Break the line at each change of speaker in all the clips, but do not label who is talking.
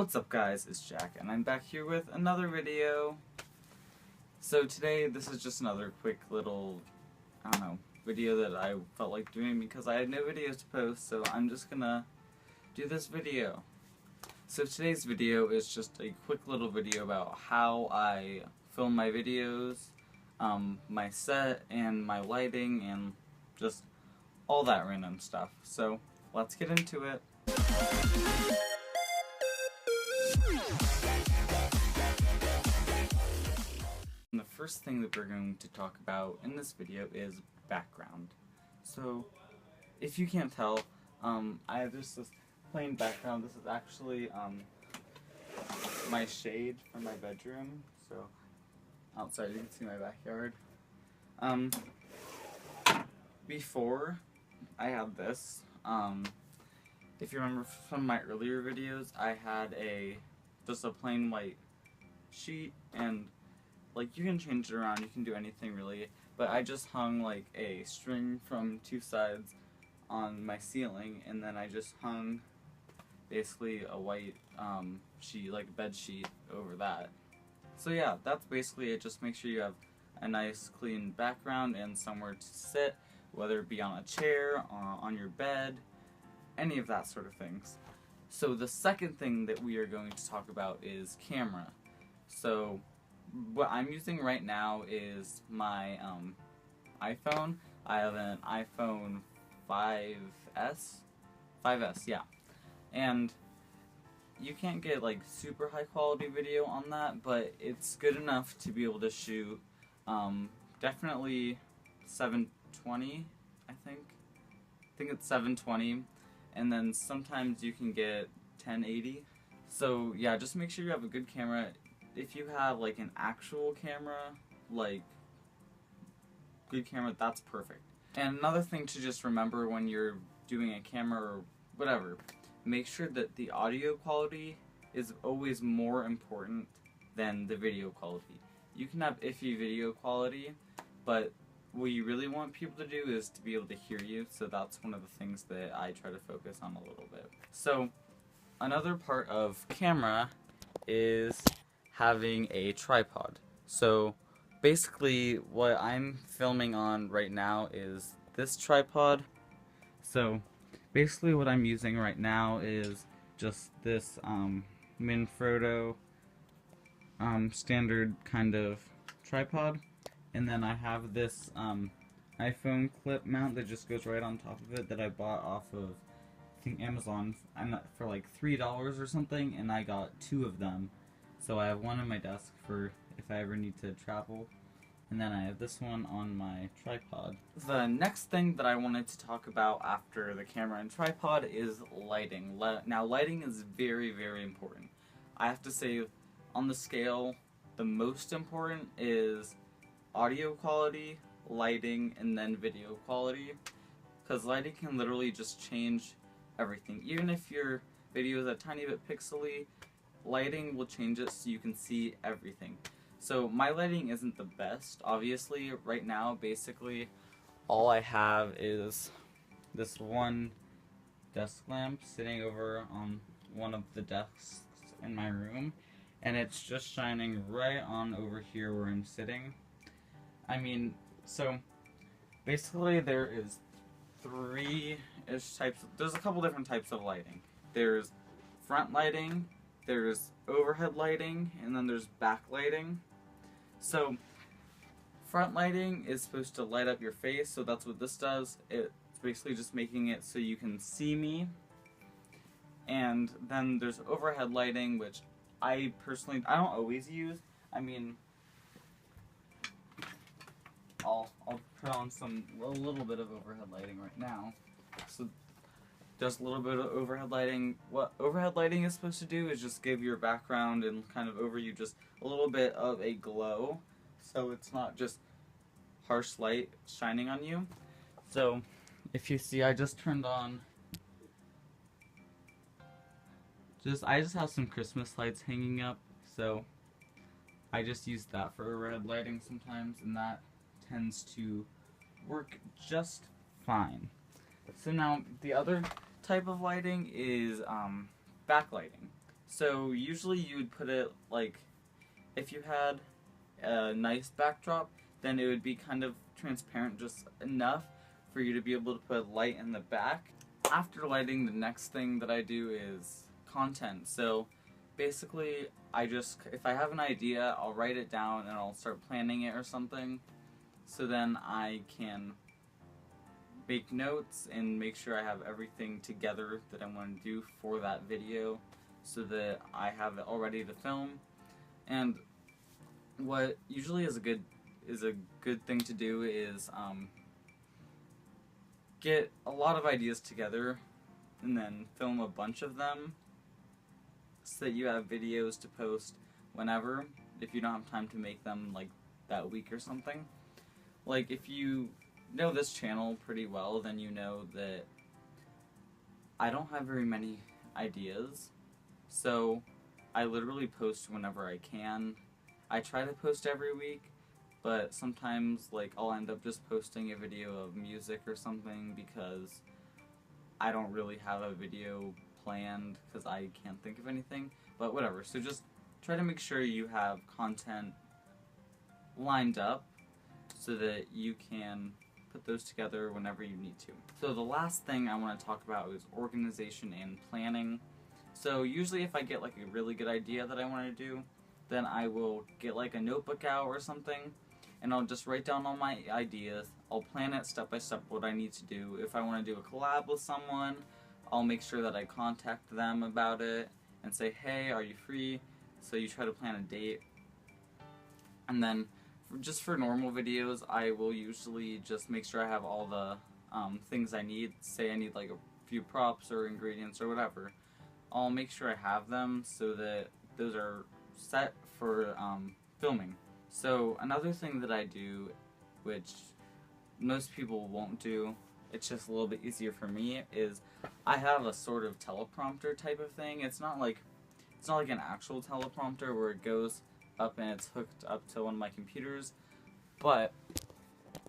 What's up guys, it's Jack and I'm back here with another video. So today this is just another quick little, video that I felt like doing because I had no videos to post, so I'm just gonna do this video. So today's video is just a quick little video about how I film my videos, my set and my lighting and just all that random stuff. So let's get into it. And the first thing that we're going to talk about in this video is background. So, if you can't tell, I have just this plain background. This is actually my shade from my bedroom. So, outside you can see my backyard. Before I had this, if you remember from my earlier videos, I had just a plain white sheet, and like you can change it around, you can do anything really, but I just hung like a string from two sides on my ceiling, and then I just hung basically a white sheet, like a bed sheet, over that. So yeah, that's basically it. Just make sure you have a nice clean background and somewhere to sit, whether it be on a chair, on your bed, any of that sort of things. So the second thing that we are going to talk about is camera. So what I'm using right now is my iPhone. I have an iPhone 5S, yeah. And you can't get like super high quality video on that, but it's good enough to be able to shoot definitely 720, I think it's 720, and then sometimes you can get 1080. So yeah, just make sure you have a good camera. If you have like an actual camera, like good camera, that's perfect. And another thing to just remember when you're doing a camera or whatever, make sure that the audio quality is always more important than the video quality. You can have iffy video quality, but what you really want people to do is to be able to hear you, so that's one of the things that I try to focus on a little bit. So another part of camera is having a tripod. So basically what I'm filming on right now is this tripod. So basically what I'm using right now is just this Manfrotto standard kind of tripod, and then I have this iPhone clip mount that just goes right on top of it that I bought off of, I think, Amazon for like $3 or something, and I got 2 of them. So I have one on my desk for if I ever need to travel, and then I have this one on my tripod. The next thing that I wanted to talk about after the camera and tripod is lighting. Now lighting is very, very important. I have to say, on the scale, the most important is audio quality, lighting, and then video quality, because lighting can literally just change everything. Even if your video is a tiny bit pixely, lighting will change it so you can see everything. So my lighting isn't the best, obviously. Right now, basically, all I have is this one desk lamp sitting over on one of the desks in my room, and it's just shining right on over here where I'm sitting. I mean, so basically there is there's a couple different types of lighting. There's front lighting, there's overhead lighting, and then there's back lighting. So front lighting is supposed to light up your face, so that's what this does. It's basically just making it so you can see me. And then there's overhead lighting, which I don't always use. I mean, I'll put on a little bit of overhead lighting right now. So just a little bit of overhead lighting. What overhead lighting is supposed to do is just give your background and kind of over you just a little bit of a glow, so it's not just harsh light shining on you. So if you see, I just turned on, I just have some Christmas lights hanging up, so I just use that for overhead lighting sometimes, and that tends to work just fine. So now the other type of lighting is backlighting. So usually you would put it like, if you had a nice backdrop, then it would be kind of transparent just enough for you to be able to put light in the back. After lighting, the next thing that I do is content. So basically, if I have an idea, I'll write it down and I'll start planning it or something. So then I can make notes and make sure I have everything together that I want to do for that video, so that I have it all ready to film. And what usually is a good thing to do is get a lot of ideas together and then film a bunch of them so that you have videos to post whenever, if you don't have time to make them like that week or something. Like, if you know this channel pretty well, then you know that I don't have very many ideas, so I literally post whenever I can. I try to post every week, but sometimes like I'll end up just posting a video of music or something because I don't really have a video planned because I can't think of anything, but whatever. So just try to make sure you have content lined up so that you can put those together whenever you need to. So the last thing I want to talk about is organization and planning. So usually if I get like a really good idea that I want to do, then I will get like a notebook out or something, and I'll just write down all my ideas. I'll plan it step by step what I need to do. If I want to do a collab with someone, I'll make sure that I contact them about it and say, hey, are you free? So you try to plan a date. And then just for normal videos, I will usually just make sure I have all the things I need. Say I need like a few props or ingredients or whatever. I'll make sure I have them so that those are set for filming. So another thing that I do, which most people won't do, it's just a little bit easier for me, is I have a sort of teleprompter type of thing. It's not like an actual teleprompter where it goes up and it's hooked up to one of my computers, but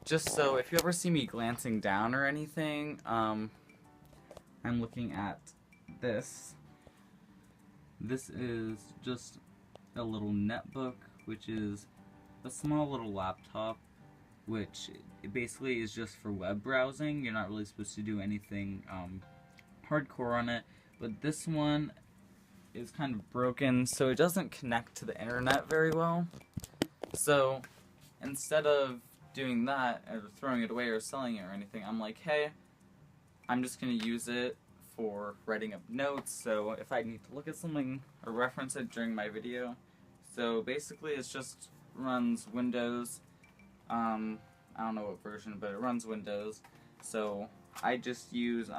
just so if you ever see me glancing down or anything, I'm looking at this. This is just a little netbook, which is a small little laptop, which it basically is just for web browsing. You're not really supposed to do anything hardcore on it, but this one is kind of broken, so it doesn't connect to the internet very well. So instead of doing that or throwing it away or selling it or anything, I'm like, hey, I'm just going to use it for writing up notes, so if I need to look at something or reference it during my video. So basically it just runs Windows. I don't know what version, but it runs Windows. So I just use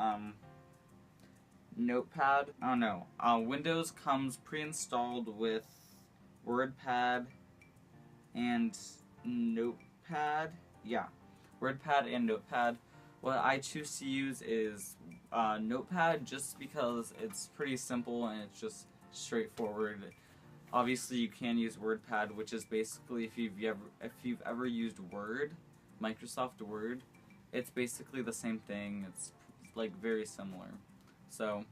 Notepad. Oh no, Windows comes pre-installed with WordPad and Notepad. Yeah, WordPad and Notepad. What I choose to use is Notepad, just because it's pretty simple and it's just straightforward. Obviously, you can use WordPad, which is basically if you've ever used Word, Microsoft Word, it's basically the same thing. It's like very similar. So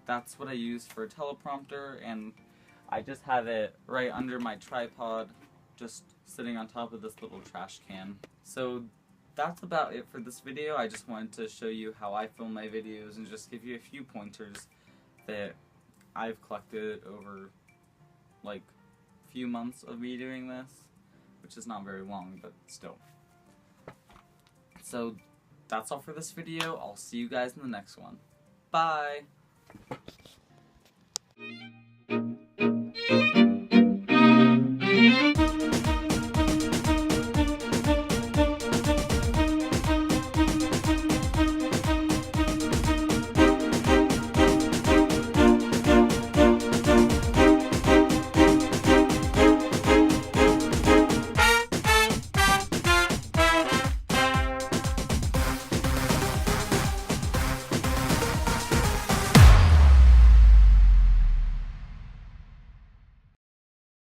that's what I use for a teleprompter, and I just have it right under my tripod, just sitting on top of this little trash can. So that's about it for this video. I just wanted to show you how I film my videos and just give you a few pointers that I've collected over like a few months of me doing this, which is not very long, but still. So that's all for this video. I'll see you guys in the next one. Bye!